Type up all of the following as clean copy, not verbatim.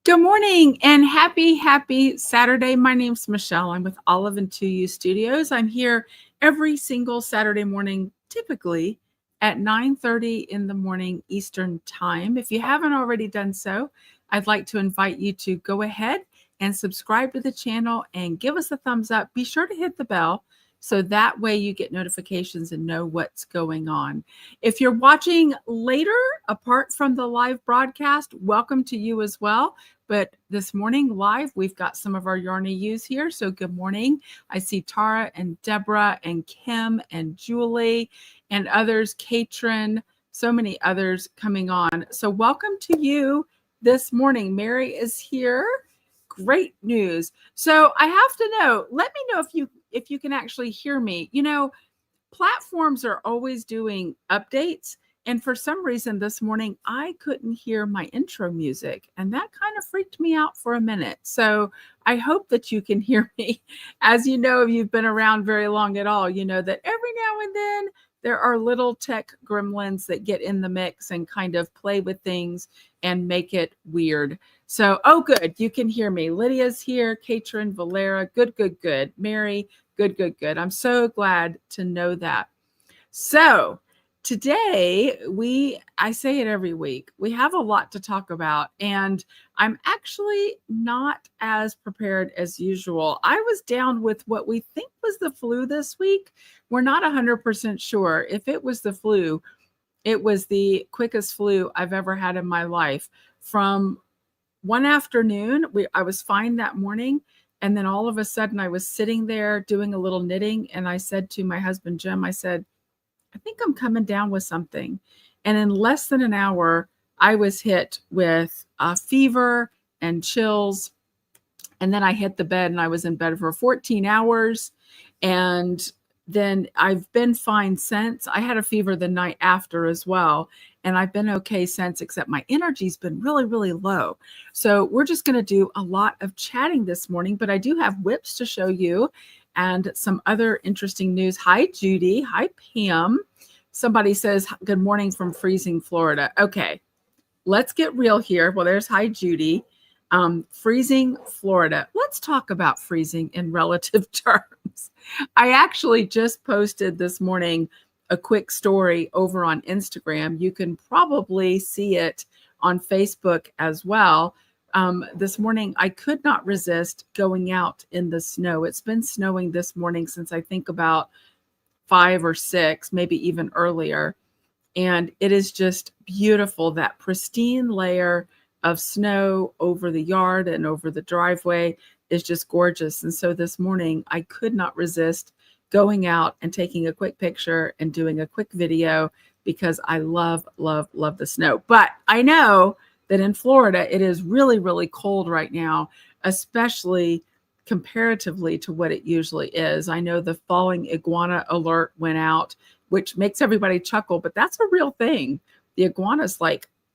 Good morning and happy Saturday. My name's Michelle. I'm with Olive Two Ewe Studios. I'm here every single Saturday morning, typically at 9:30 in the morning Eastern Time. If you haven't already done so, I'd like to invite you to go ahead and subscribe to the channel and give us a thumbs up. Be sure to hit the bell so that way you get notifications and know what's going on. If you're watching later, apart from the live broadcast, welcome to you as well. But this morning live, we've got some of our Yarny Ewes here. So good morning. I see Tara and Deborah and Kim and Julie and others, Katrin, so many others coming on. So welcome to you this morning. Mary is here. Great news. So I have to know, let me know if you can actually hear me. You know, platforms are always doing updates. And for some reason this morning, I couldn't hear my intro music. And that kind of freaked me out for a minute. So I hope that you can hear me. As you know, if you've been around very long at all, you know that every now and then there are little tech gremlins that get in the mix and kind of play with things and make it weird. So, oh, good. You can hear me. Lydia's here. Katrin, Valera. Good. Mary. Good. I'm so glad to know that. So today I say it every week, we have a lot to talk about, and I'm actually not as prepared as usual. I was down with what we think was the flu this week. We're not 100% sure. If it was the flu, it was the quickest flu I've ever had in my life. From one afternoon, I was fine that morning. And then all of a sudden I was sitting there doing a little knitting. And I said to my husband, Jim, I said, I think I'm coming down with something. And in less than an hour, I was hit with a fever and chills. And then I hit the bed and I was in bed for 14 hours. And then I've been fine since. I had a fever the night after as well. And I've been okay since, except my energy's been really low. So we're just going to do a lot of chatting this morning, but I do have whips to show you and some other interesting news. Hi, Judy. Hi, Pam. Somebody says, good morning from freezing Florida. Okay, let's get real here. Well, there's hi, Judy. Freezing Florida. Let's talk about freezing in relative terms. I actually just posted this morning a quick story over on Instagram. You can probably see it on Facebook as well. This morning, I could not resist going out in the snow. It's been snowing this morning since I think about 5 or 6, maybe even earlier. And it is just beautiful, that pristine layer of snow over the yard and over the driveway is just gorgeous. And so this morning, I could not resist going out and taking a quick picture and doing a quick video because I love the snow. But I know that in Florida, it is really cold right now, especially comparatively to what it usually is. I know the falling iguana alert went out, which makes everybody chuckle, but that's a real thing. The iguanas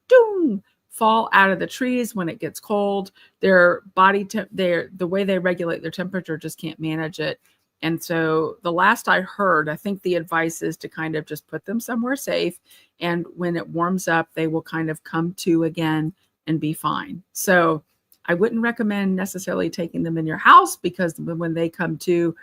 doom, fall out of the trees when it gets cold. Their body, the way they regulate their temperature just can't manage it. And so the last I heard, I think the advice is to kind of just put them somewhere safe. And when it warms up, they will kind of come to again and be fine. So I wouldn't recommend necessarily taking them in your house because when they come to,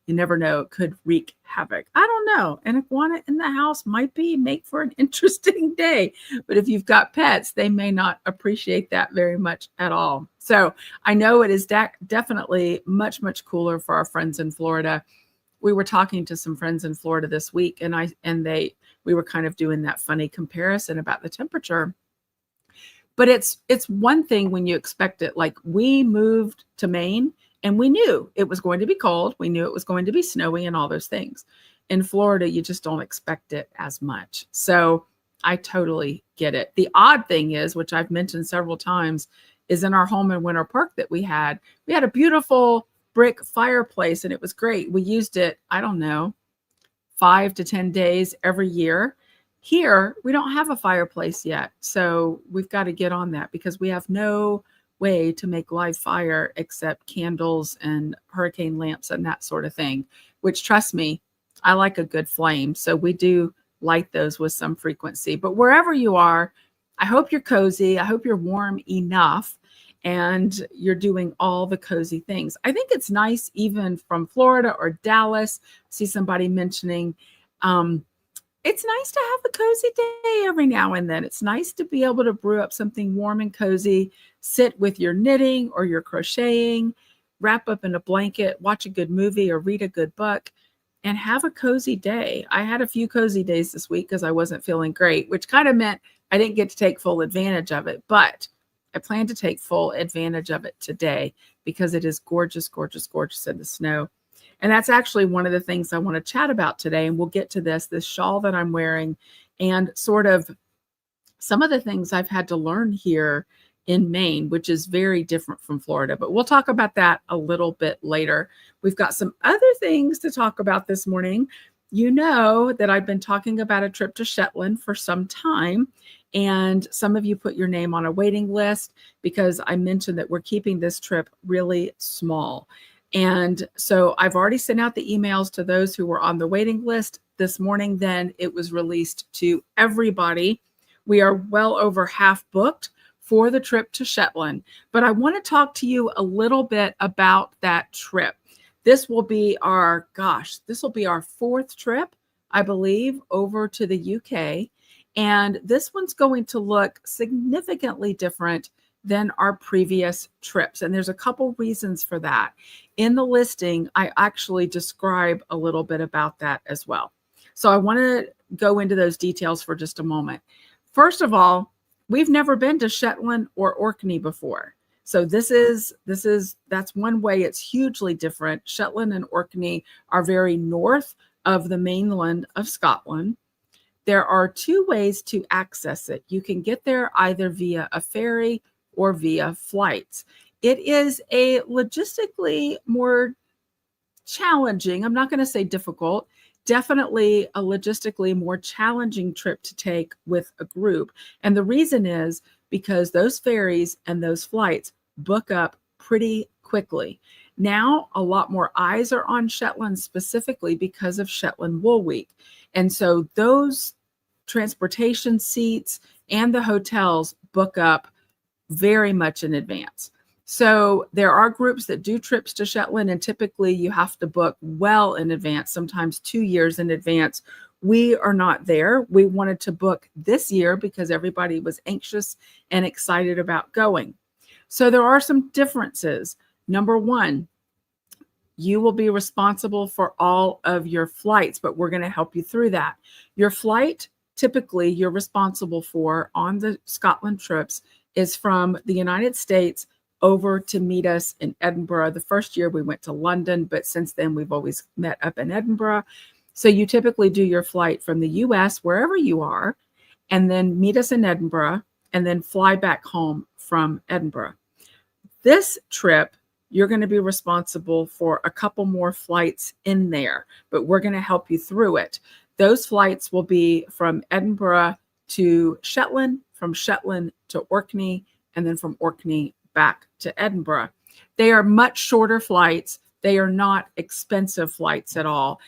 you never know, it could wreak havoc. I don't know. An iguana in the house might make for an interesting day. But if you've got pets, they may not appreciate that very much at all. So I know it is definitely much cooler for our friends in Florida. We were talking to some friends in Florida this week, and we were kind of doing that funny comparison about the temperature. But it's one thing when you expect it. Like, we moved to Maine and we knew it was going to be cold. We knew it was going to be snowy and all those things. In Florida, you just don't expect it as much. So I totally get it. The odd thing is, which I've mentioned several times, is in our home in Winter Park that we had a beautiful brick fireplace and it was great. We used it, I don't know, 5 to 10 days every year. Here, we don't have a fireplace yet. So we've got to get on that because we have no way to make live fire except candles and hurricane lamps and that sort of thing, which, trust me, I like a good flame. So we do light those with some frequency. But wherever you are, I hope you're cozy. I hope you're warm enough. and you're doing all the cozy things. I think it's nice, even from Florida or Dallas. See somebody mentioning, it's nice to have a cozy day every now and then. It's nice to be able to brew up something warm and cozy, sit with your knitting or your crocheting, wrap up in a blanket, watch a good movie or read a good book, and have a cozy day. I had a few cozy days this week because I wasn't feeling great, which kind of meant I didn't get to take full advantage of it, but I plan to take full advantage of it today because it is gorgeous, gorgeous, gorgeous in the snow. And that's actually one of the things I want to chat about today. And we'll get to this shawl that I'm wearing and sort of some of the things I've had to learn here in Maine, which is very different from Florida. But we'll talk about that a little bit later. We've got some other things to talk about this morning. You know that I've been talking about a trip to Shetland for some time, and some of you put your name on a waiting list because I mentioned that we're keeping this trip really small. And so I've already sent out the emails to those who were on the waiting list this morning. Then it was released to everybody. We are well over half booked for the trip to Shetland, but I want to talk to you a little bit about that trip. This will be our fourth trip, I believe, over to the UK. And this one's going to look significantly different than our previous trips. And there's a couple reasons for that. In the listing, I actually describe a little bit about that as well. So I want to go into those details for just a moment. First of all, we've never been to Shetland or Orkney before. So that's one way it's hugely different. Shetland and Orkney are very north of the mainland of Scotland. There are two ways to access it. You can get there either via a ferry or via flights. It is a logistically more challenging, I'm not going to say difficult, definitely a logistically more challenging trip to take with a group. And the reason is because those ferries and those flights book up pretty quickly. Now, a lot more eyes are on Shetland specifically because of Shetland Wool Week. And so those transportation seats and the hotels book up very much in advance. So there are groups that do trips to Shetland, and typically you have to book well in advance, sometimes 2 years in advance. We are not there. We wanted to book this year because everybody was anxious and excited about going. So there are some differences. Number one, you will be responsible for all of your flights, but we're going to help you through that. Your flight, typically you're responsible for on the Scotland trips, is from the United States over to meet us in Edinburgh. The first year we went to London, but since then we've always met up in Edinburgh. So you typically do your flight from the US, wherever you are, and then meet us in Edinburgh, and then fly back home from Edinburgh. This trip, you're going to be responsible for a couple more flights in there, but we're going to help you through it. Those flights will be from Edinburgh to Shetland, from Shetland to Orkney, and then from Orkney back to Edinburgh. They are much shorter flights. They are not expensive flights at all.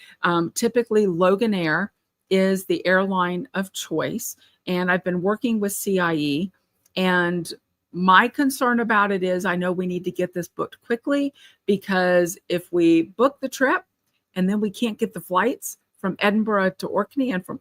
Typically, Loganair is the airline of choice, and I've been working with CIE, and my concern about it is I know we need to get this booked quickly, because if we book the trip and then we can't get the flights from Edinburgh to Orkney and from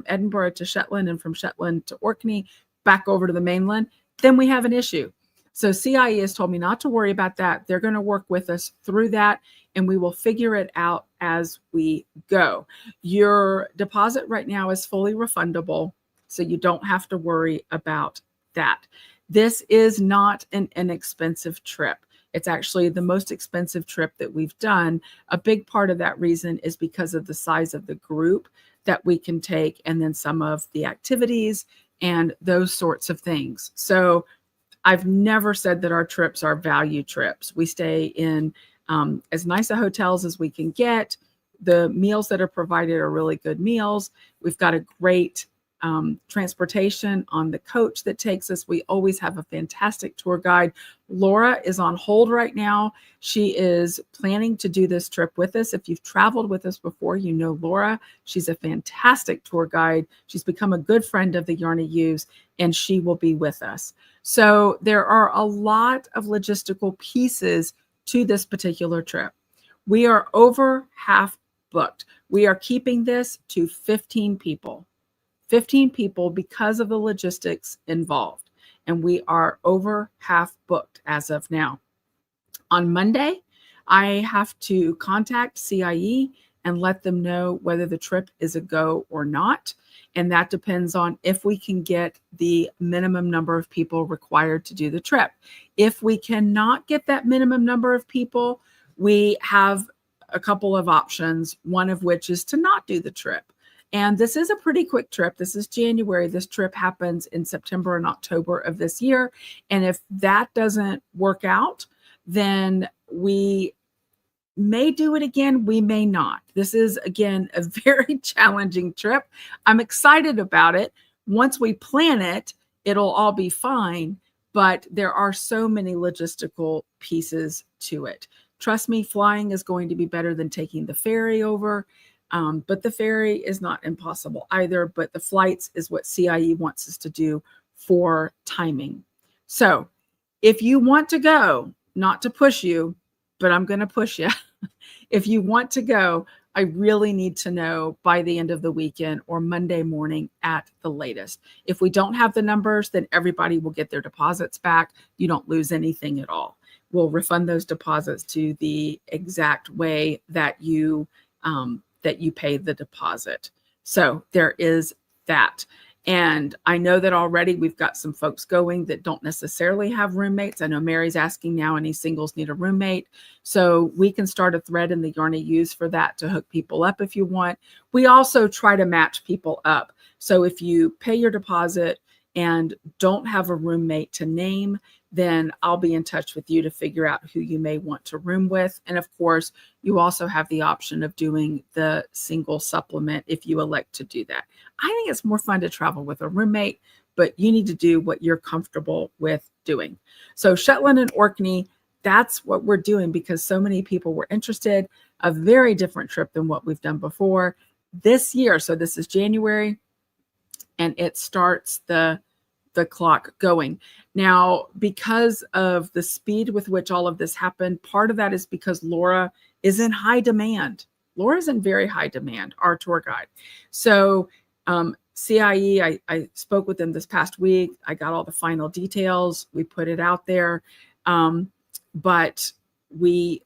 Edinburgh to Shetland and from Shetland to Orkney back over to the mainland, then we have an issue. So CIE has told me not to worry about that. They're going to work with us through that, and we will figure it out as we go. Your deposit right now is fully refundable, so you don't have to worry about that. This is not an inexpensive trip. It's actually the most expensive trip that we've done. A big part of that reason is because of the size of the group that we can take, and then some of the activities and those sorts of things. So I've never said that our trips are value trips. We stay in as nice a hotels as we can get. The meals that are provided are really good meals. We've got a great transportation, on the coach that takes us. We always have a fantastic tour guide. Laura is on hold right now. She is planning to do this trip with us. If you've traveled with us before, you know Laura. She's a fantastic tour guide. She's become a good friend of the Yarny U's, and she will be with us. So there are a lot of logistical pieces to this particular trip. We are over half booked. We are keeping this to 15 people. 15 people because of the logistics involved. And we are over half booked as of now. On Monday, I have to contact CIE and let them know whether the trip is a go or not. And that depends on if we can get the minimum number of people required to do the trip. If we cannot get that minimum number of people, we have a couple of options, one of which is to not do the trip. And this is a pretty quick trip. This is January. This trip happens in September and October of this year. And if that doesn't work out, then we may do it again. We may not. This is, again, a very challenging trip. I'm excited about it. Once we plan it, it'll all be fine. But there are so many logistical pieces to it. Trust me, flying is going to be better than taking the ferry over. But the ferry is not impossible either, but the flights is what CIE wants us to do for timing. So if you want to go, not to push you, but I'm going to push you. If you want to go, I really need to know by the end of the weekend or Monday morning at the latest. If we don't have the numbers, then everybody will get their deposits back. You don't lose anything at all. We'll refund those deposits to the exact way that you pay the deposit. So there is that. And I know that already we've got some folks going that don't necessarily have roommates. I know Mary's asking now, any singles need a roommate? So we can start a thread in the Yarny U's for that to hook people up if you want. We also try to match people up. So if you pay your deposit and don't have a roommate to name, then I'll be in touch with you to figure out who you may want to room with. And of course, you also have the option of doing the single supplement if you elect to do that. I think it's more fun to travel with a roommate, but you need to do what you're comfortable with doing. So Shetland and Orkney, that's what we're doing because so many people were interested. A very different trip than what we've done before this year. So this is January, and it starts the clock going. Now, because of the speed with which all of this happened, part of that is because Laura is in high demand. Laura's in very high demand, our tour guide. So CIE, I spoke with them this past week. I got all the final details. We put it out there. But we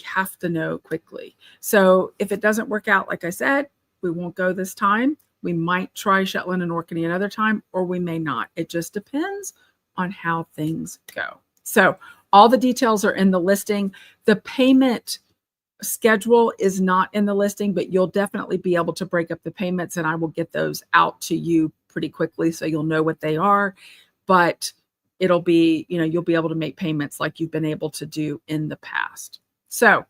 have to know quickly. So if it doesn't work out, like I said, we won't go this time. We might try Shetland and Orkney another time, or we may not. It just depends on how things go. So all the details are in the listing. The payment schedule is not in the listing, but you'll definitely be able to break up the payments, and I will get those out to you pretty quickly so you'll know what they are. But it'll be, you'll be able to make payments like you've been able to do in the past. So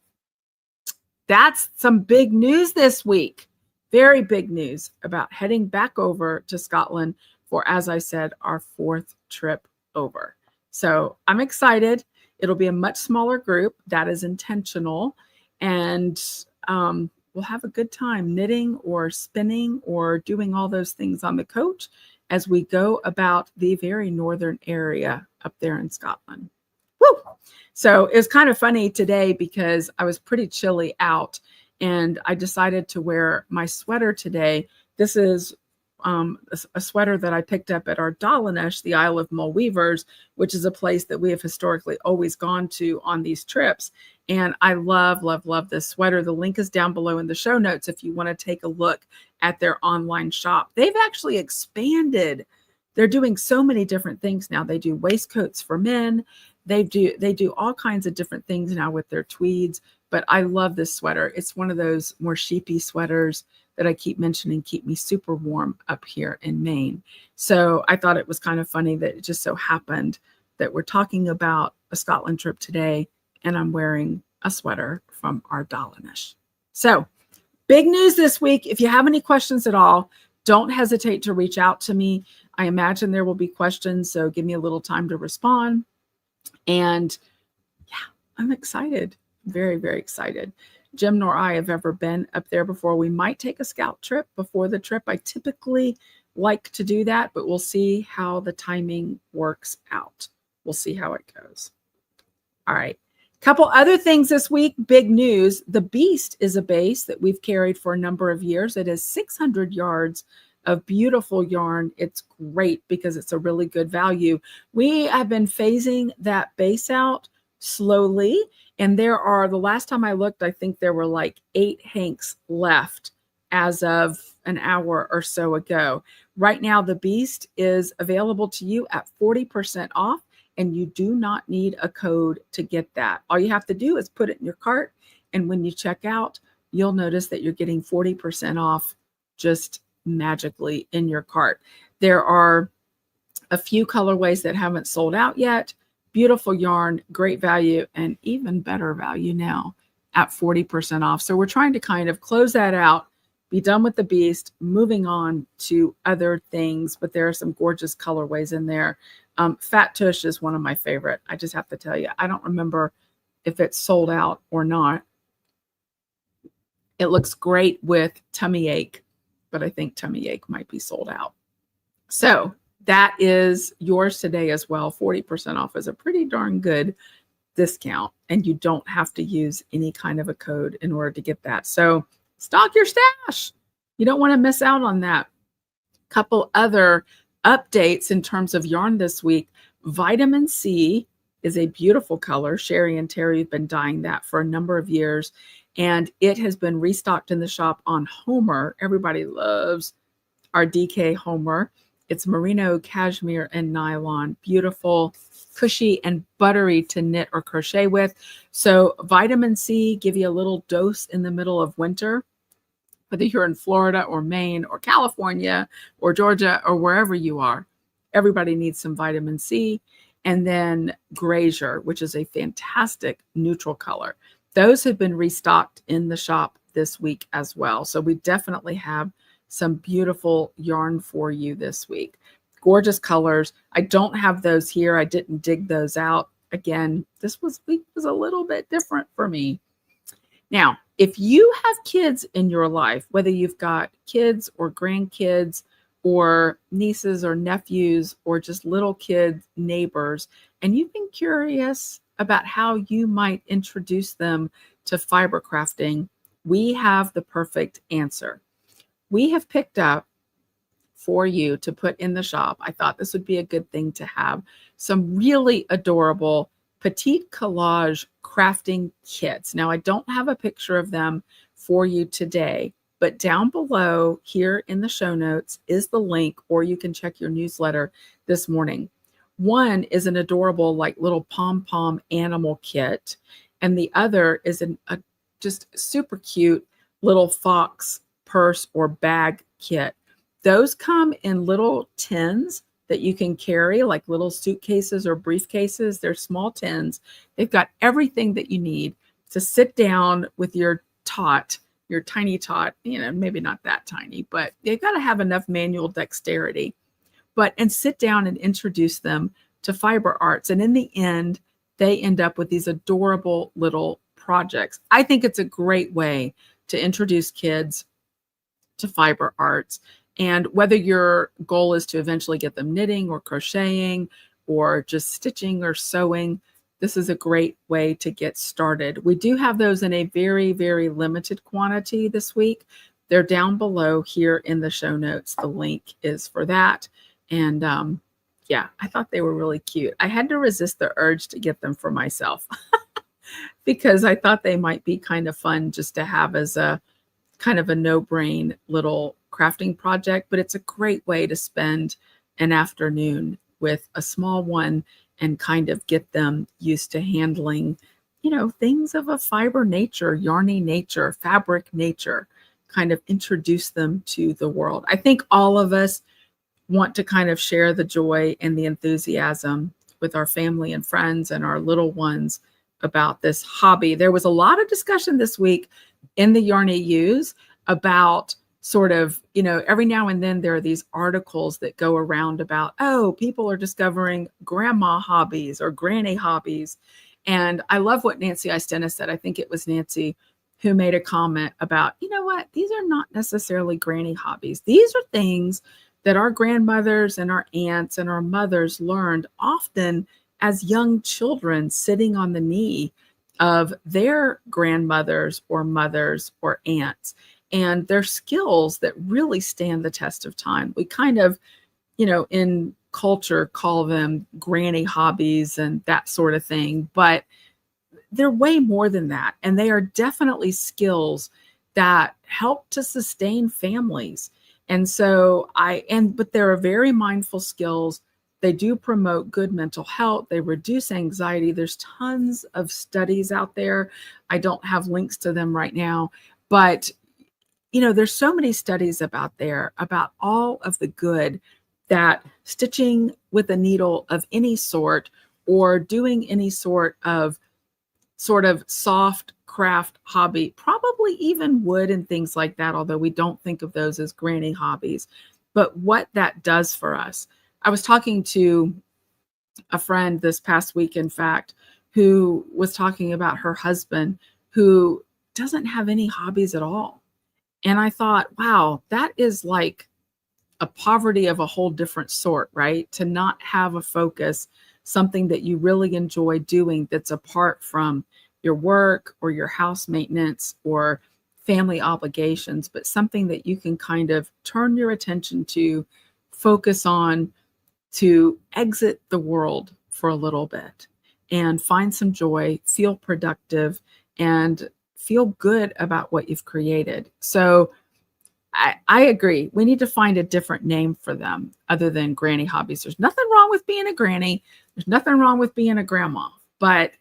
that's some big news this week. Very big news about heading back over to Scotland for, as I said, our 4th trip over. So I'm excited. It'll be a much smaller group. That is intentional. And we'll have a good time knitting or spinning or doing all those things on the coach as we go about the very northern area up there in Scotland. Woo! So it was kind of funny today because I was pretty chilly out, and I decided to wear my sweater today. This is a sweater that I picked up at our Dallinish, the Isle of Mull Weavers, which is a place that we have historically always gone to on these trips. And I love, love, love this sweater. The link is down below in the show notes if you want to take a look at their online shop. They've actually expanded. They're doing so many different things now. They do waistcoats for men. They do all kinds of different things now with their tweeds. But I love this sweater. It's one of those more sheepy sweaters that I keep mentioning keep me super warm up here in Maine. So I thought it was kind of funny that it just so happened that we're talking about a Scotland trip today, and I'm wearing a sweater from our Dallinish. So big news this week. If you have any questions at all, Don't hesitate to reach out to me. I imagine there will be questions, so give me a little time to respond. And yeah, I'm excited. Very, very excited. Jim nor I have ever been up there before. We might take a scout trip before the trip. I typically like to do that, but we'll see how the timing works out. We'll see how it goes. All right. Couple other things this week. Big news. The Beast is a base that we've carried for a number of years. It is 600 yards of beautiful yarn. It's great because it's a really good value. We have been phasing that base out slowly. And there are, the last time I looked, I think there were like 8 hanks left as of an hour or so ago. Right now, the Beast is available to you at 40% off. And you do not need a code to get that. All you have to do is put it in your cart. And when you check out, you'll notice that you're getting 40% off just magically in your cart. There are a few colorways that haven't sold out yet. Beautiful yarn, great value, and even better value now at 40% off. So we're trying to kind of close that out, be done with the Beast, moving on to other things. But there are some gorgeous colorways in there. Fat Tush is one of my favorite. I just have to tell you, I don't remember if it's sold out or not. It looks great with Tummy Ache, but I think Tummy Ache might be sold out. So that is yours today as well. 40% off is a pretty darn good discount, and you don't have to use any kind of a code in order to get that. So stock your stash. You don't want to miss out on that. Couple other updates in terms of yarn this week. Vitamin C is a beautiful color. Sherry and Terry have been dyeing that for a number of years, and it has been restocked in the shop on Homer. Everybody loves our DK Homer. It's merino, cashmere, and nylon. Beautiful, cushy, and buttery to knit or crochet with. So vitamin C, give you a little dose in the middle of winter. Whether you're in Florida or Maine or California or Georgia or wherever you are, everybody needs some vitamin C. And then Grazier, which is a fantastic neutral color. Those have been restocked in the shop this week as well. So we definitely have some beautiful yarn for you this week. Gorgeous colors. I don't have those here. I didn't dig those out. Again, this week was a little bit different for me. Now, if you have kids in your life, whether you've got kids or grandkids or nieces or nephews or just little kids, neighbors, and you've been curious about how you might introduce them to fiber crafting, we have the perfect answer. We have picked up for you to put in the shop. I thought this would be a good thing to have some really adorable petite collage crafting kits. Now, I don't have a picture of them for you today, but down below here in the show notes is the link, or you can check your newsletter this morning. One is an adorable, like little pom-pom animal kit, and the other is a just super cute little fox purse or bag kit. Those come in little tins that you can carry, like little suitcases or briefcases. They're small tins. They've got everything that you need to sit down with your tot, your tiny tot, maybe not that tiny, but they've got to have enough manual dexterity, and sit down and introduce them to fiber arts. And in the end, they end up with these adorable little projects. I think it's a great way to introduce kids to fiber arts. And whether your goal is to eventually get them knitting or crocheting or just stitching or sewing, this is a great way to get started. We do have those in a very, very limited quantity this week. They're down below here in the show notes. The link is for that. And yeah, I thought they were really cute. I had to resist the urge to get them for myself because I thought they might be kind of fun just to have as a kind of a no-brain little crafting project, but it's a great way to spend an afternoon with a small one and kind of get them used to handling, things of a fiber nature, yarny nature, fabric nature, kind of introduce them to the world. I think all of us want to kind of share the joy and the enthusiasm with our family and friends and our little ones about this hobby. There was a lot of discussion this week in the Yarny Use about sort of, every now and then there are these articles that go around about, oh, people are discovering grandma hobbies or granny hobbies. And I love what Nancy Istena said. I think it was Nancy who made a comment about, you know what, these are not necessarily granny hobbies. These are things that our grandmothers and our aunts and our mothers learned often as young children, sitting on the knee of their grandmothers or mothers or aunts. And they're skills that really stand the test of time. We kind of, in culture call them granny hobbies and that sort of thing, but they're way more than that. And they are definitely skills that help to sustain families. And so but they're very mindful skills. They do promote good mental health. They reduce anxiety. There's tons of studies out there. I don't have links to them right now, but there's so many studies about all of the good that stitching with a needle of any sort or doing any sort of soft craft hobby, probably even wood and things like that, although we don't think of those as granny hobbies, but what that does for us. I was talking to a friend this past week, in fact, who was talking about her husband who doesn't have any hobbies at all. And I thought, wow, that is like a poverty of a whole different sort, right? To not have a focus, something that you really enjoy doing that's apart from your work or your house maintenance or family obligations, but something that you can kind of turn your attention to, focus on, to exit the world for a little bit and find some joy, feel productive, and feel good about what you've created. So I agree. We need to find a different name for them other than granny hobbies. There's nothing wrong with being a granny. There's nothing wrong with being a grandma, but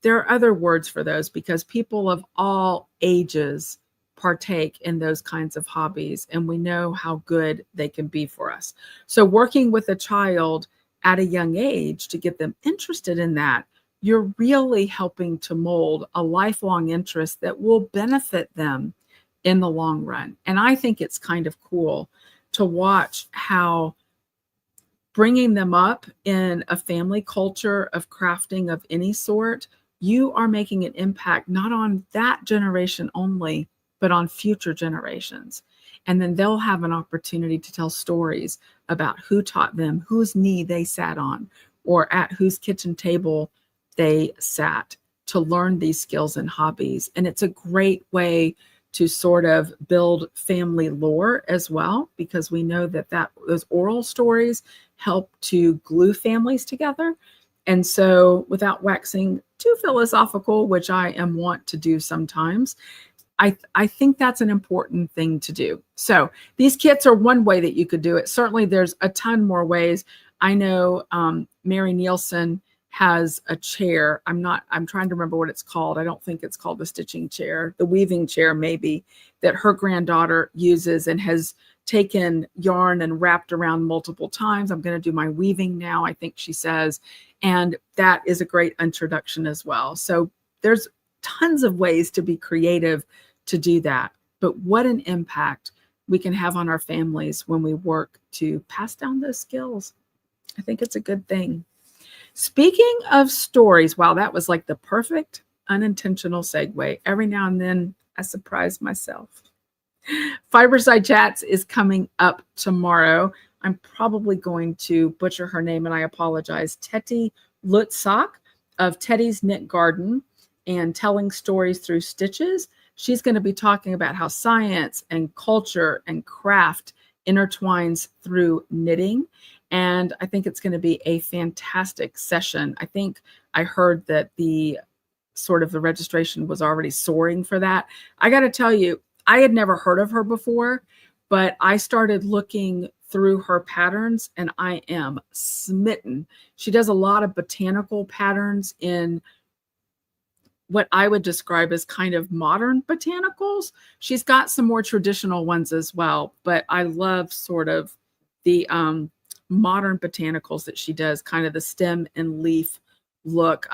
there are other words for those because people of all ages partake in those kinds of hobbies, and we know how good they can be for us. So working with a child at a young age to get them interested in that, you're really helping to mold a lifelong interest that will benefit them in the long run. And I think it's kind of cool to watch how bringing them up in a family culture of crafting of any sort, you are making an impact not on that generation only, but on future generations. And then they'll have an opportunity to tell stories about who taught them, whose knee they sat on, or at whose kitchen table they sat to learn these skills and hobbies. And it's a great way to sort of build family lore as well, because we know that those oral stories help to glue families together. And so without waxing too philosophical, which I am wont to do sometimes, I think that's an important thing to do. So these kits are one way that you could do it. Certainly there's a ton more ways. I know Mary Nielsen has a chair. I'm trying to remember what it's called. I don't think it's called the stitching chair, the weaving chair maybe, that her granddaughter uses and has taken yarn and wrapped around multiple times. I'm going to do my weaving now, I think she says. And that is a great introduction as well. So there's tons of ways to be creative to do that. But what an impact we can have on our families when we work to pass down those skills. I think it's a good thing. Speaking of stories, wow, that was like the perfect unintentional segue. Every now and then I surprise myself. Fiberside Chats is coming up tomorrow. I'm probably going to butcher her name, and I apologize. Teti Lutzak of Teddy's Knit Garden and Telling Stories Through Stitches. She's going to be talking about how science and culture and craft intertwines through knitting. And I think it's going to be a fantastic session. I think I heard that the registration was already soaring for that. I got to tell you, I had never heard of her before, but I started looking through her patterns and I am smitten. She does a lot of botanical patterns in what I would describe as kind of modern botanicals. She's got some more traditional ones as well, but I love sort of the modern botanicals that she does, kind of the stem and leaf look.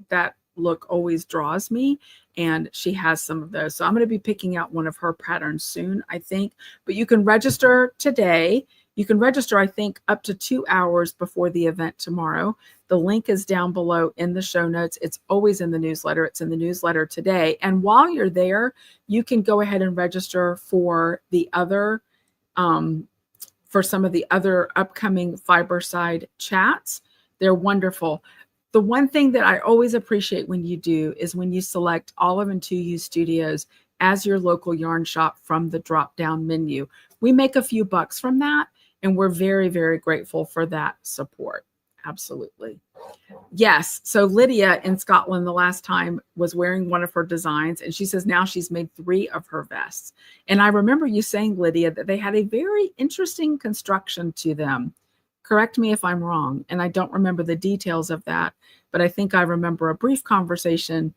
That look always draws me, and she has some of those. So I'm going to be picking out one of her patterns soon, I think. But you can register today. You can register, I think, up to 2 hours before the event tomorrow. The link is down below in the show notes. It's always in the newsletter. It's in the newsletter today. And while you're there, you can go ahead and register for the other, for some of the other upcoming Fiberside chats. They're wonderful. The one thing that I always appreciate when you do is when you select Olive Two Ewe Studios as your local yarn shop from the drop-down menu. We make a few bucks from that, and we're very, very grateful for that support. Absolutely. Yes. So Lydia in Scotland the last time was wearing one of her designs, and she says now she's made 3 of her vests. And I remember you saying, Lydia, that they had a very interesting construction to them. Correct me if I'm wrong, and I don't remember the details of that, but I think I remember a brief conversation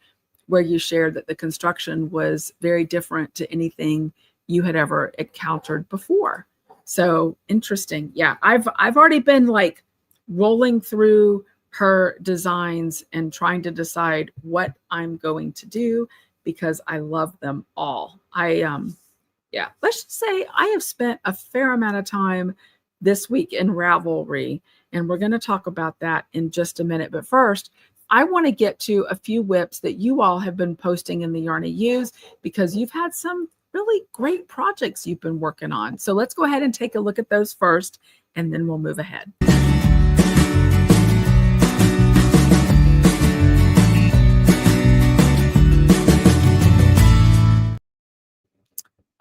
where you shared that the construction was very different to anything you had ever encountered before. So interesting. Yeah, I've already been like rolling through her designs and trying to decide what I'm going to do because I love them all. Yeah, let's just say I have spent a fair amount of time this week in Ravelry, and we're going to talk about that in just a minute. But first, I want to get to a few whips that you all have been posting in the Yarny U's because you've had some really great projects you've been working on. So let's go ahead and take a look at those first, and then we'll move ahead.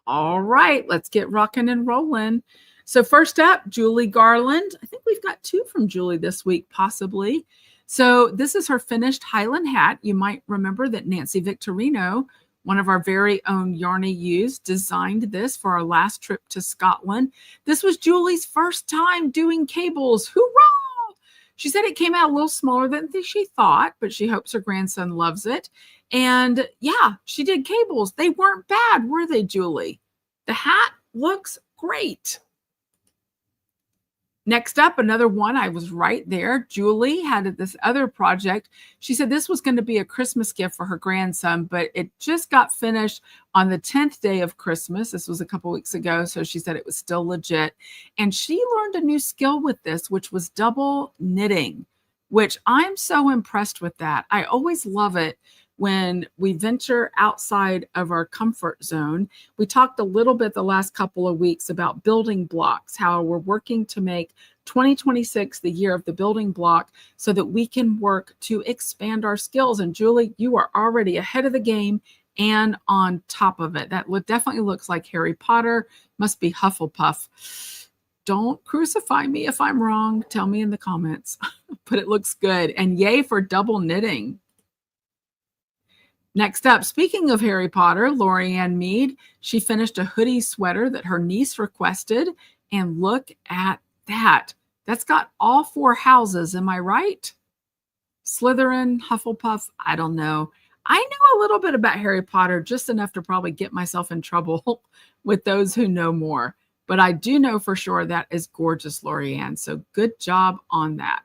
All right, let's get rocking and rolling. So first up, Julie Garland. I think we've got 2 from Julie this week, possibly. So this is her finished Highland hat. You might remember that Nancy Victorino, one of our very own Yarny U's, designed this for our last trip to Scotland. This was Julie's first time doing cables. Hoorah! She said it came out a little smaller than she thought, but she hopes her grandson loves it. And yeah, she did cables. They weren't bad, were they, Julie? The hat looks great. Next up, another one. I was right there. Julie had this other project. She said this was going to be a Christmas gift for her grandson, but it just got finished on the 10th day of Christmas. This was a couple weeks ago, so she said it was still legit. And she learned a new skill with this, which was double knitting, which I'm so impressed with that. I always love it when we venture outside of our comfort zone. We talked a little bit the last couple of weeks about building blocks, how we're working to make 2026 the year of the building block so that we can work to expand our skills. And Julie, you are already ahead of the game and on top of it. That definitely looks like Harry Potter. Must be Hufflepuff. Don't crucify me if I'm wrong. Tell me in the comments. But it looks good. And yay for double knitting. Next up, speaking of Harry Potter, Lorianne Mead, she finished a hoodie sweater that her niece requested. And look at that. That's got all 4 houses. Am I right? Slytherin, Hufflepuff, I don't know. I know a little bit about Harry Potter, just enough to probably get myself in trouble with those who know more. But I do know for sure that is gorgeous, Lorianne. So good job on that.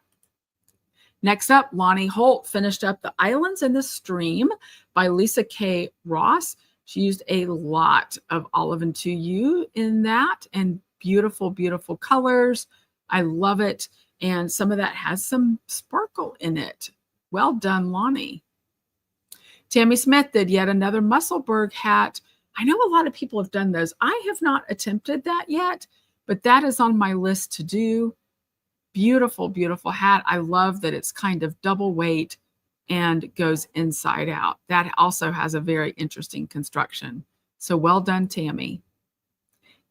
Next up, Lonnie Holt finished up The Islands in the Stream by Lisa K. Ross. She used a lot of Olive Two Ewe in that, and beautiful, beautiful colors. I love it. And some of that has some sparkle in it. Well done, Lonnie. Tammy Smith did yet another Musselburgh hat. I know a lot of people have done those. I have not attempted that yet, but that is on my list to do. Beautiful, beautiful hat. I love that it's kind of double weight and goes inside out. That also has a very interesting construction. So well done, Tammy.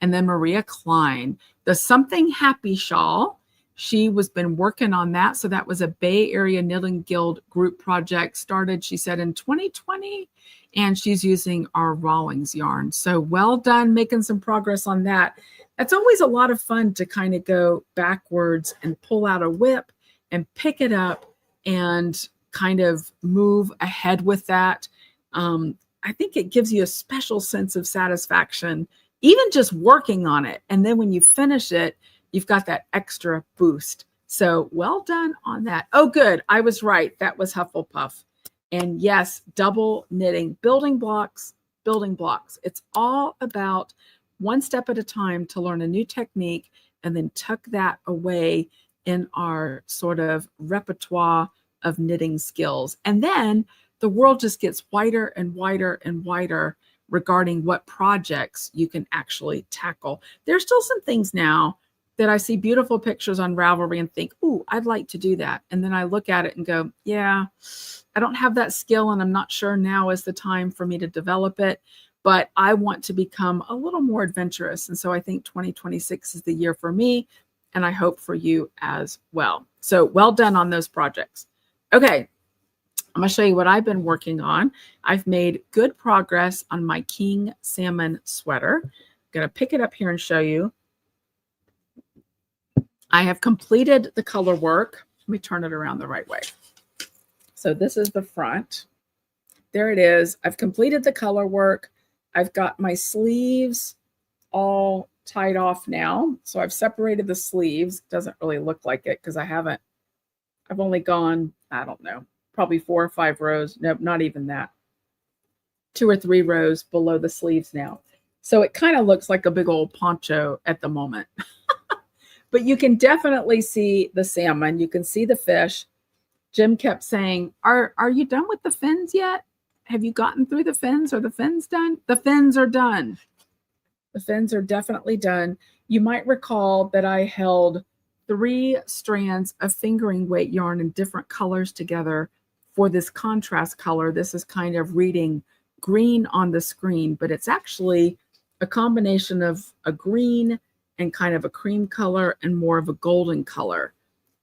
And then Maria Klein, the Something Happy shawl. She was been working on that. So that was a Bay Area Knitting Guild group project started, she said, in 2020. And she's using our Rawlings yarn. So well done making some progress on that. It's always a lot of fun to kind of go backwards and pull out a whip and pick it up and kind of move ahead with that. I think it gives you a special sense of satisfaction, even just working on it. And then when you finish it, you've got that extra boost. So well done on that. Oh, good. I was right. That was Hufflepuff. And yes, double knitting, building blocks, building blocks. It's all about one step at a time to learn a new technique and then tuck that away in our sort of repertoire of knitting skills. And then the world just gets wider and wider and wider regarding what projects you can actually tackle. There's still some things now that I see beautiful pictures on Ravelry and think, ooh, I'd like to do that. And then I look at it and go, yeah, I don't have that skill and I'm not sure now is the time for me to develop it, but I want to become a little more adventurous. And so I think 2026 is the year for me, and I hope for you as well. So well done on those projects. Okay, I'm going to show you what I've been working on. I've made good progress on my king salmon sweater. I'm going to pick it up here and show you. I have completed the color work. Let me turn it around the right way. So this is the front. There it is. I've completed the color work. I've got my sleeves all tied off now. So I've separated the sleeves. It doesn't really look like it because I've only gone, I don't know, probably 4 or 5 rows. Nope, not even that. 2 or 3 rows below the sleeves now. So it kind of looks like a big old poncho at the moment. But you can definitely see the salmon. You can see the fish. Jim kept saying, are you done with the fins yet? Have you gotten through the fins? Are the fins done? The fins are done. The fins are definitely done. You might recall that I held 3 strands of fingering weight yarn in different colors together for this contrast color. This is kind of reading green on the screen, but it's actually a combination of a green and kind of a cream color and more of a golden color,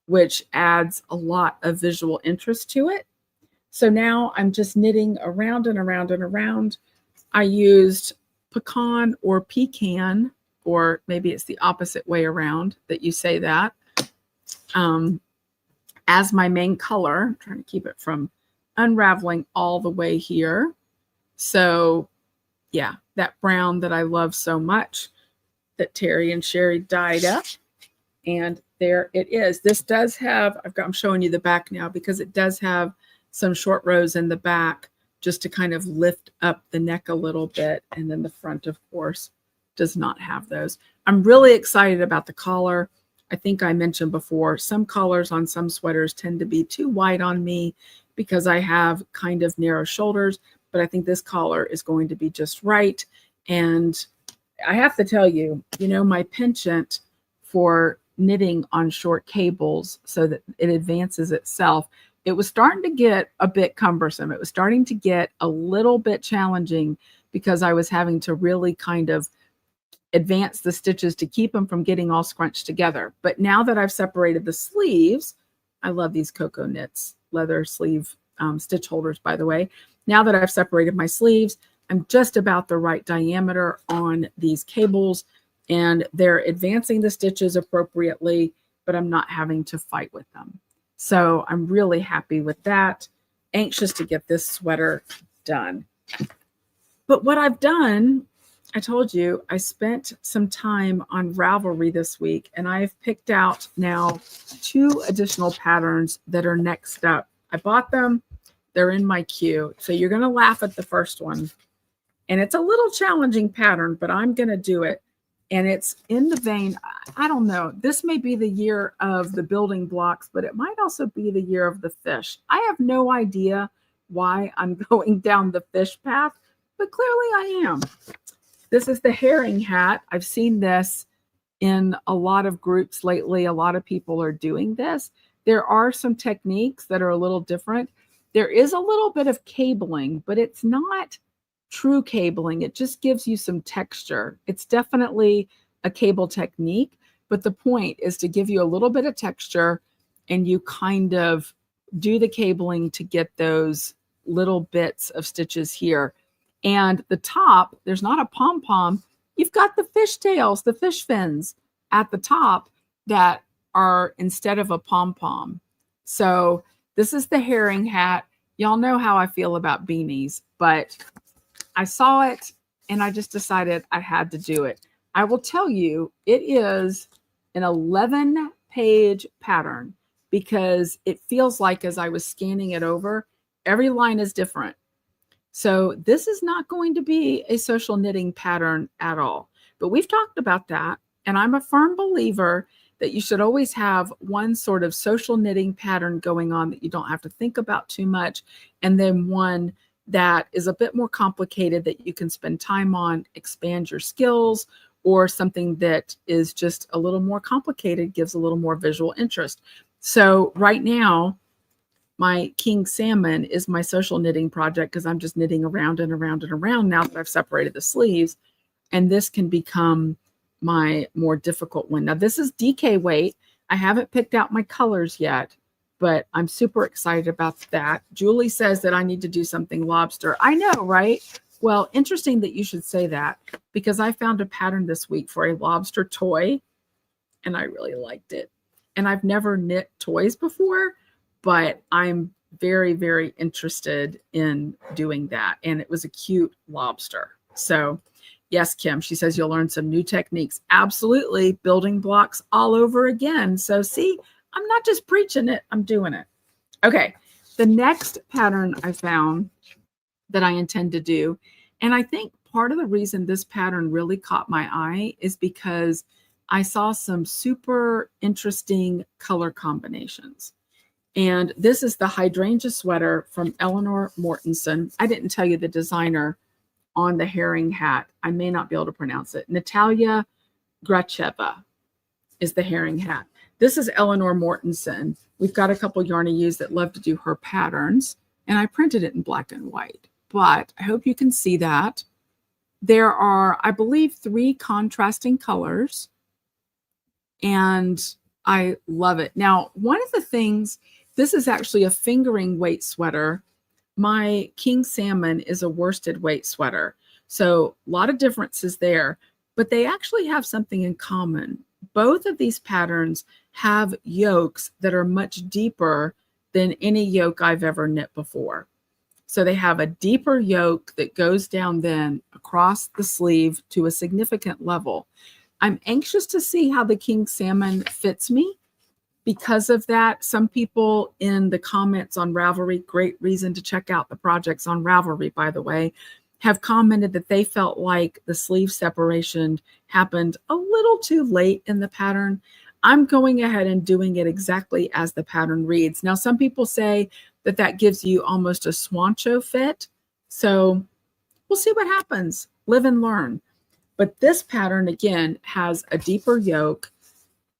which adds a lot of visual interest to it. So now I'm just knitting around and around and around. I used pecan or pecan, or maybe it's the opposite way around that you say that, as my main color. I'm trying to keep it from unraveling all the way here. So yeah, that brown that I love so much that Terry and Sherry dyed up. And there it is. This does have, I'm showing you the back now because it does have some short rows in the back just to kind of lift up the neck a little bit. And then the front, of course, does not have those. I'm really excited about the collar. I think I mentioned before, some collars on some sweaters tend to be too wide on me because I have kind of narrow shoulders, but I think this collar is going to be just right. And I have to tell you, my penchant for knitting on short cables so that it advances itself, it was starting to get a bit cumbersome. It was starting to get a little bit challenging because I was having to really kind of advance the stitches to keep them from getting all scrunched together. But now that I've separated the sleeves, I love these Cocoa Knits leather sleeve stitch holders, by the way. Now that I've separated my sleeves, I'm just about the right diameter on these cables, and they're advancing the stitches appropriately, but I'm not having to fight with them. So I'm really happy with that. Anxious to get this sweater done. But what I've done, I told you, I spent some time on Ravelry this week, and I've picked out now 2 additional patterns that are next up. I bought them. They're in my queue. So you're going to laugh at the first one. And it's a little challenging pattern, but I'm going to do it. And it's in the vein, I don't know, this may be the year of the building blocks, but it might also be the year of the fish. I have no idea why I'm going down the fish path, but clearly I am. This is the herring hat. I've seen this in a lot of groups lately. A lot of people are doing this. There are some techniques that are a little different. There is a little bit of cabling, but it's not true cabling. It just gives you some texture. It's definitely a cable technique, but the point is to give you a little bit of texture, and you kind of do the cabling to get those little bits of stitches here. And the top, there's not a pom-pom. You've got the fish tails, the fish fins at the top that are instead of a pom-pom. So this is the herring hat. Y'all know how I feel about beanies, but I saw it and I just decided I had to do it. I will tell you, it is an 11-page pattern because it feels like as I was scanning it over, Every line is different. So this is not going to be a social knitting pattern at all. But we've talked about that. And I'm a firm believer that you should always have one sort of social knitting pattern going on that you don't have to think about too much. And then one that is a bit more complicated that you can spend time on, expand your skills, or something that is just a little more complicated, gives a little more visual interest. So right now, my king salmon is my social knitting project because I'm just knitting around and around and around now that I've separated the sleeves. And this can become my more difficult one. Now, this is DK weight. I haven't picked out my colors yet, but I'm super excited about that. Julie says that I need to do something lobster. I know, right? Well, interesting that you should say that because I found a pattern this week for a lobster toy and I really liked it. And I've never knit toys before, but I'm very, very interested in doing that. And it was a cute lobster. So yes, Kim, she says you'll learn some new techniques. Absolutely. Building blocks all over again. So see, I'm not just preaching it, I'm doing it. Okay. The next pattern I found that I intend to do, and I think part of the reason this pattern really caught my eye is because I saw some super interesting color combinations. And this is the hydrangea sweater from Eleanor Mortensen. I didn't tell you the designer on the herring hat. I may not be able to pronounce it. Natalia Gracheva is the herring hat. This is Eleanor Mortensen. We've got a couple Yarny U's that love to do her patterns, and I printed it in black and white. But I hope you can see that. There are, I believe, 3 contrasting colors, and I love it. Now, one of the things, this is actually a fingering weight sweater. My king salmon is a worsted weight sweater. So a lot of differences there, but they actually have something in common. Both of these patterns have yokes that are much deeper than any yoke I've ever knit before. So they have a deeper yoke that goes down then across the sleeve to a significant level. I'm anxious to see how the king salmon fits me. Because of that, some people in the comments on Ravelry, great reason to check out the projects on Ravelry, by the way, have commented that they felt like the sleeve separation happened a little too late in the pattern. I'm going ahead and doing it exactly as the pattern reads. Now, some people say that that gives you almost a swancho fit. So we'll see what happens. Live and learn. But this pattern, again, has a deeper yoke.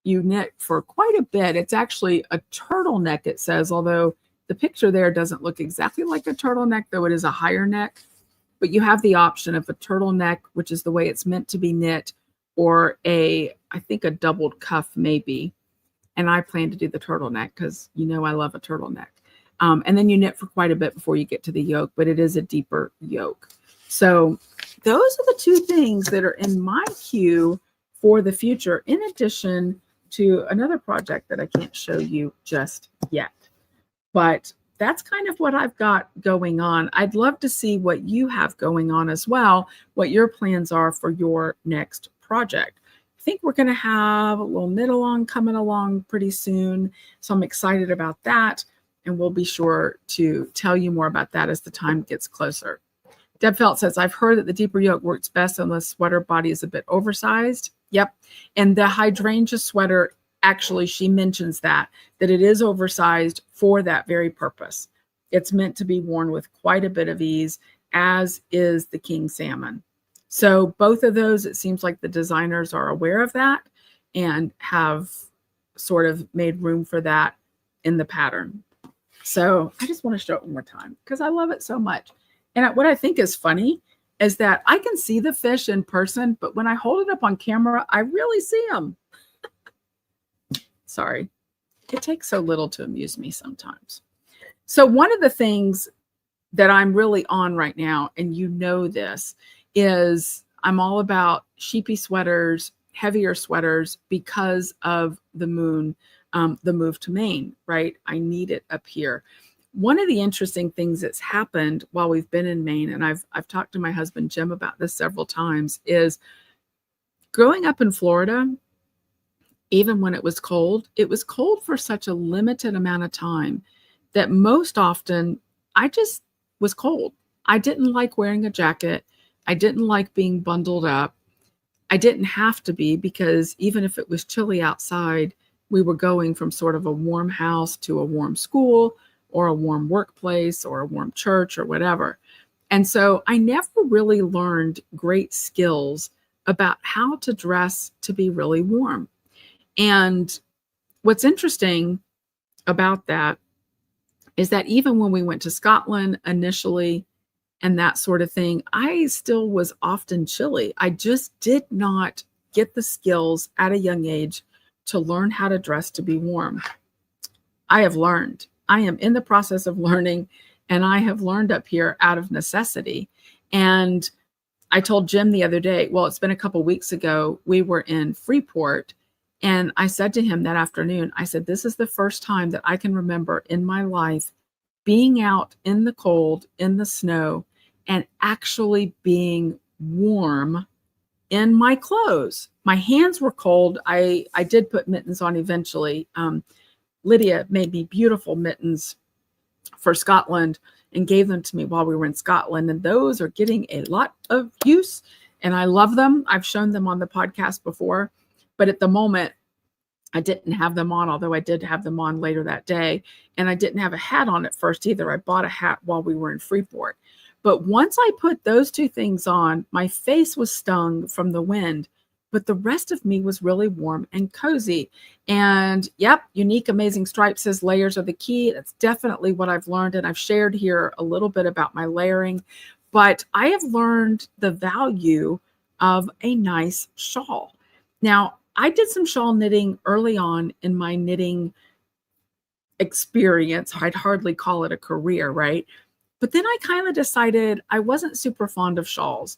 You knit for quite a bit. It's actually a turtleneck, it says, although the picture there doesn't look exactly like a turtleneck, though it is a higher neck. But you have the option of a turtleneck, which is the way it's meant to be knit, or I think a doubled cuff maybe. And I plan to do the turtleneck because you know I love a turtleneck. And then you knit for quite a bit before you get to the yoke, but it is a deeper yoke. So those are the 2 things that are in my queue for the future, in addition to another project that I can't show you just yet. But that's kind of what I've got going on. I'd love to see what you have going on as well, what your plans are for your next project. I think we're going to have a little knit along coming along pretty soon. So I'm excited about that. And we'll be sure to tell you more about that as the time gets closer. Deb Felt says, I've heard that the deeper yoke works best when the sweater body is a bit oversized. Yep. And the hydrangea sweater, actually, she mentions that it is oversized for that very purpose. It's meant to be worn with quite a bit of ease, as is the king salmon. So both of those, it seems like the designers are aware of that and have sort of made room for that in the pattern. So I just want to show it one more time because I love it so much. And what I think is funny is that I can see the fish in person, but when I hold it up on camera, I really see them. Sorry. It takes so little to amuse me sometimes. So one of the things that I'm really on right now, and you know this, is I'm all about sheepy sweaters, heavier sweaters because of the moon, the move to Maine, right? I need it up here. One of the interesting things that's happened while we've been in Maine, and I've talked to my husband Jim about this several times, is growing up in Florida, even when it was cold for such a limited amount of time that most often I just was cold. I didn't like wearing a jacket. I didn't like being bundled up. I didn't have to be, because even if it was chilly outside, we were going from sort of a warm house to a warm school or a warm workplace or a warm church or whatever. And so I never really learned great skills about how to dress to be really warm. And what's interesting about that is that even when we went to Scotland initially and that sort of thing, I still was often chilly. I just did not get the skills at a young age to learn how to dress to be warm. I have learned. I am in the process of learning, and I have learned up here out of necessity. And I told Jim the other day, well, it's been a couple weeks ago, we were in Freeport, and I said to him that afternoon, I said, this is the first time that I can remember in my life being out in the cold, in the snow, and actually being warm in my clothes. My hands were cold. I did put mittens on eventually. Lydia made me beautiful mittens for Scotland and gave them to me while we were in Scotland. And those are getting a lot of use, and I love them. I've shown them on the podcast before, but at the moment I didn't have them on, although I did have them on later that day. And I didn't have a hat on at first either. I bought a hat while we were in Freeport. But once I put those two things on, my face was stung from the wind, but the rest of me was really warm and cozy. And yep, Unique Amazing Stripe says layers are the key. That's definitely what I've learned. And I've shared here a little bit about my layering, but I have learned the value of a nice shawl. Now, I did some shawl knitting early on in my knitting experience. I'd hardly call it a career, right? But then I kind of decided I wasn't super fond of shawls,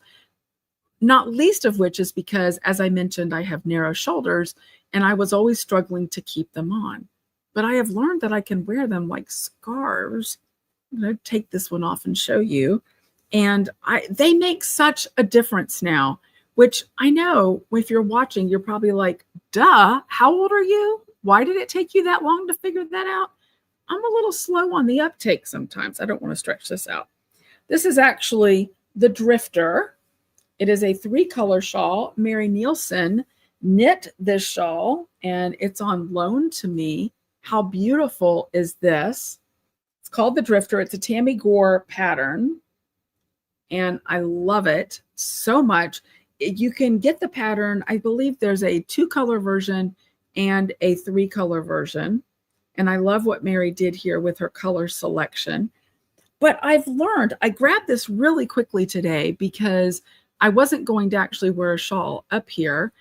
not least of which is because, as I mentioned, I have narrow shoulders and I was always struggling to keep them on. But I have learned that I can wear them like scarves. I'm going to take this one off and show you. And they make such a difference now, which I know if you're watching, you're probably like, duh, how old are you? Why did it take you that long to figure that out? I'm a little slow on the uptake sometimes. I don't want to stretch this out. This is actually the Drifter. It is a 3-color shawl. Mary Nielsen knit this shawl, and it's on loan to me. How beautiful is this? It's called the Drifter. It's a Tammy Gore pattern, and I love it so much. You can get the pattern. I believe there's a 2-color version and a 3-color version. And I love what Mary did here with her color selection. But I've learned, I grabbed this really quickly today because I wasn't going to actually wear a shawl up here.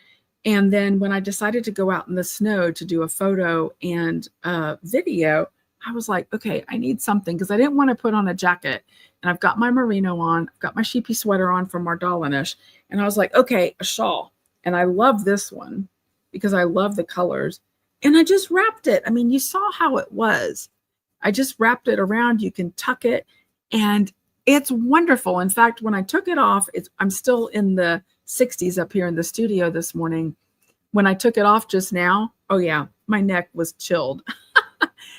And then when I decided to go out in the snow to do a photo and a video, I was like, okay, I need something, because I didn't want to put on a jacket. And I've got my merino on, I've got my sheepy sweater on from Mardalinish. And I was like, okay, a shawl. And I love this one because I love the colors. And I just wrapped it. I mean, you saw how it was. I just wrapped it around. You can tuck it, and it's wonderful. In fact, when I took it off, I'm still in the 60s up here in the studio this morning. When I took it off just now, oh yeah, my neck was chilled.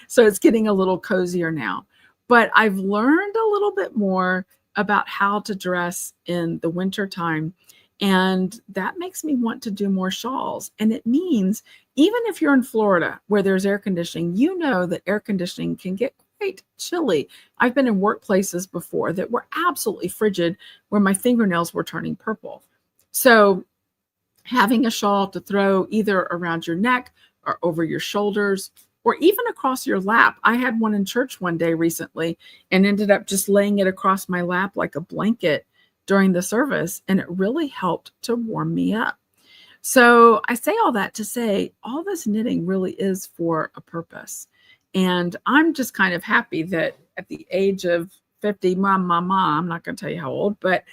So it's getting a little cozier now. But I've learned a little bit more about how to dress in the winter time. And that makes me want to do more shawls. And it means even if you're in Florida where there's air conditioning, you know that air conditioning can get quite chilly. I've been in workplaces before that were absolutely frigid, where my fingernails were turning purple. So having a shawl to throw either around your neck or over your shoulders or even across your lap. I had one in church one day recently and ended up just laying it across my lap like a blanket during the service, and it really helped to warm me up. So I say all that to say all this knitting really is for a purpose. And I'm just kind of happy that at the age of 50, I'm not going to tell you how old, but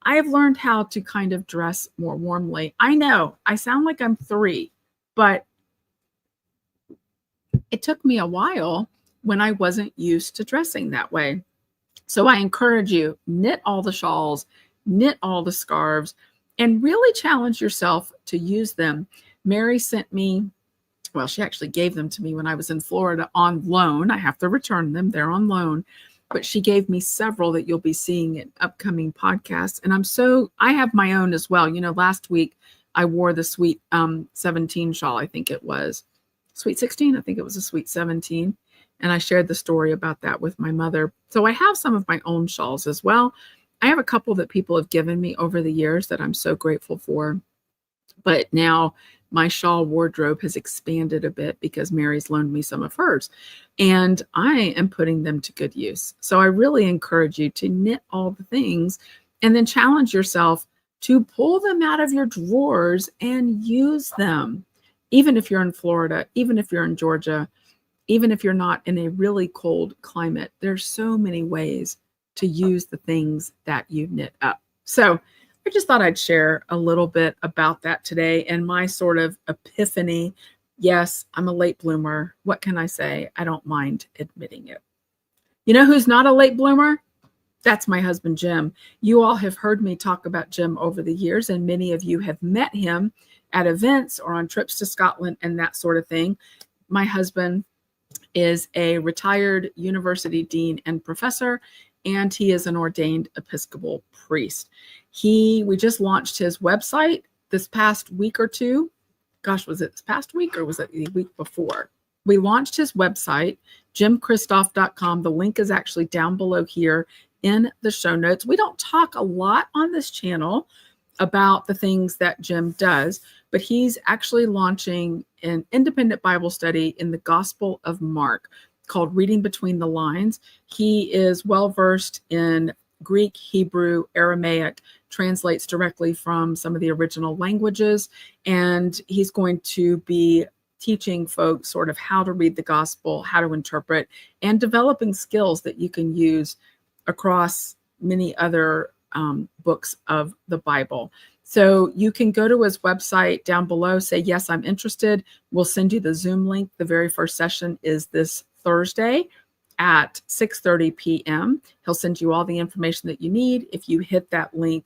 I have learned how to kind of dress more warmly. I know I sound like I'm 3, but it took me a while when I wasn't used to dressing that way. So I encourage you, knit all the shawls, knit all the scarves, and really challenge yourself to use them. Mary sent me, well, she actually gave them to me when I was in Florida on loan. I have to return them. They're on loan. but she gave me several that you'll be seeing in upcoming podcasts. And I have my own as well. Last week I wore the Sweet 17 shawl. I think it was Sweet 16. I think it was a Sweet 17. And I shared the story about that with my mother. So I have some of my own shawls as well. I have a couple that people have given me over the years that I'm so grateful for. But now my shawl wardrobe has expanded a bit because Mary's loaned me some of hers, and I am putting them to good use. So I really encourage you to knit all the things and then challenge yourself to pull them out of your drawers and use them. Even if you're in Florida, even if you're in Georgia, even if you're not in a really cold climate, there's so many ways to use the things that you knit up. So I just thought I'd share a little bit about that today and my sort of epiphany. Yes, I'm a late bloomer. What can I say? I don't mind admitting it. You know who's not a late bloomer? That's my husband, Jim. You all have heard me talk about Jim over the years, and many of you have met him at events or on trips to Scotland and that sort of thing. My husband is a retired university dean and professor, and he is an ordained Episcopal priest. We just launched his website this past week or two. Gosh, was it this past week or was it the week before? We launched his website, jimkristoff.com. The link is actually down below here in the show notes. We don't talk a lot on this channel about the things that Jim does, but he's actually launching an independent Bible study in the Gospel of Mark called Reading Between the Lines. He is well-versed in Greek, Hebrew, Aramaic, translates directly from some of the original languages, and he's going to be teaching folks sort of how to read the gospel, how to interpret, and developing skills that you can use across many other books of the Bible. So you can go to his website down below, say, yes, I'm interested. We'll send you the Zoom link. The very first session is this Thursday at 6:30 p.m. He'll send you all the information that you need if you hit that link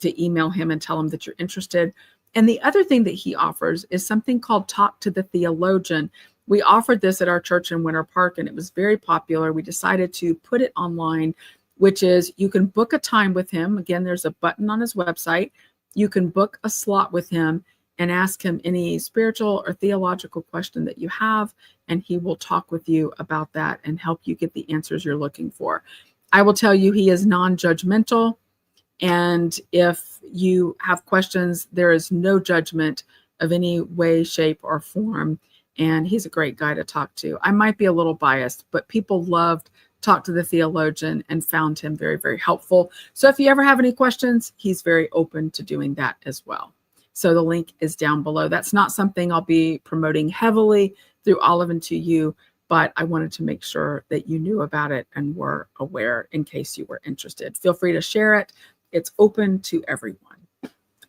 to email him and tell him that you're interested. And the other thing that he offers is something called Talk to the Theologian. We offered this at our church in Winter Park, and it was very popular. We decided to put it online, which is you can book a time with him. Again, there's a button on his website. You can book a slot with him and ask him any spiritual or theological question that you have, and he will talk with you about that and help you get the answers you're looking for. I will tell you, he is non-judgmental, and if you have questions, there is no judgment of any way, shape, or form, and he's a great guy to talk to. I might be a little biased, but people loved Talk to the Theologian and found him very, very helpful. So if you ever have any questions, he's very open to doing that as well. So the link is down below. That's not something I'll be promoting heavily through Olive Two Ewe, but I wanted to make sure that you knew about it and were aware in case you were interested. Feel free to share it. It's open to everyone.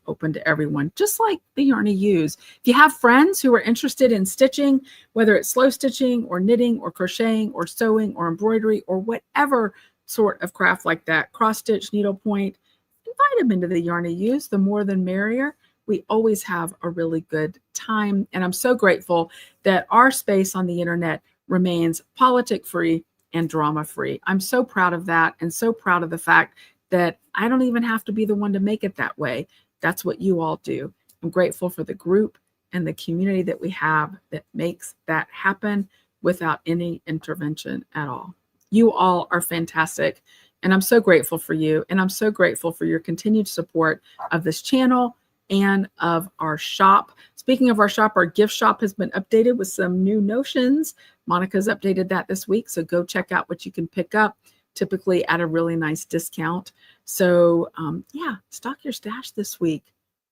Open to everyone, just like the Yarny U's. If you have friends who are interested in stitching, whether it's slow stitching or knitting or crocheting or sewing or embroidery or whatever sort of craft like that, cross stitch, needlepoint, invite them into the Yarny U's. The more the merrier. We always have a really good time. And I'm so grateful that our space on the internet remains politic-free and drama-free. I'm so proud of that, and so proud of the fact that I don't even have to be the one to make it that way. That's what you all do. I'm grateful for the group and the community that we have that makes that happen without any intervention at all. You all are fantastic, and I'm so grateful for you, and I'm so grateful for your continued support of this channel and of our shop. Speaking of our shop, our gift shop has been updated with some new notions. Monica's updated that this week, so go check out what you can pick up, typically at a really nice discount. So yeah, stock your stash this week.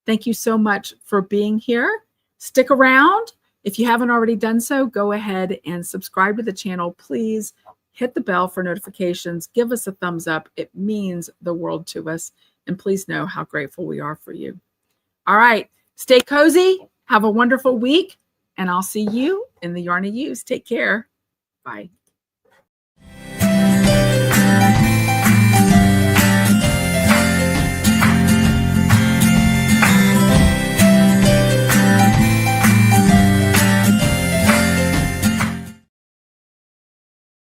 Thank you so much for being here. Stick around. If you haven't already done so, go ahead and subscribe to the channel. Please hit the bell for notifications. Give us a thumbs up. It means the world to us. And please know how grateful we are for you. All right, stay cozy. Have a wonderful week, and I'll see you in the Yarny U's. Take care. Bye.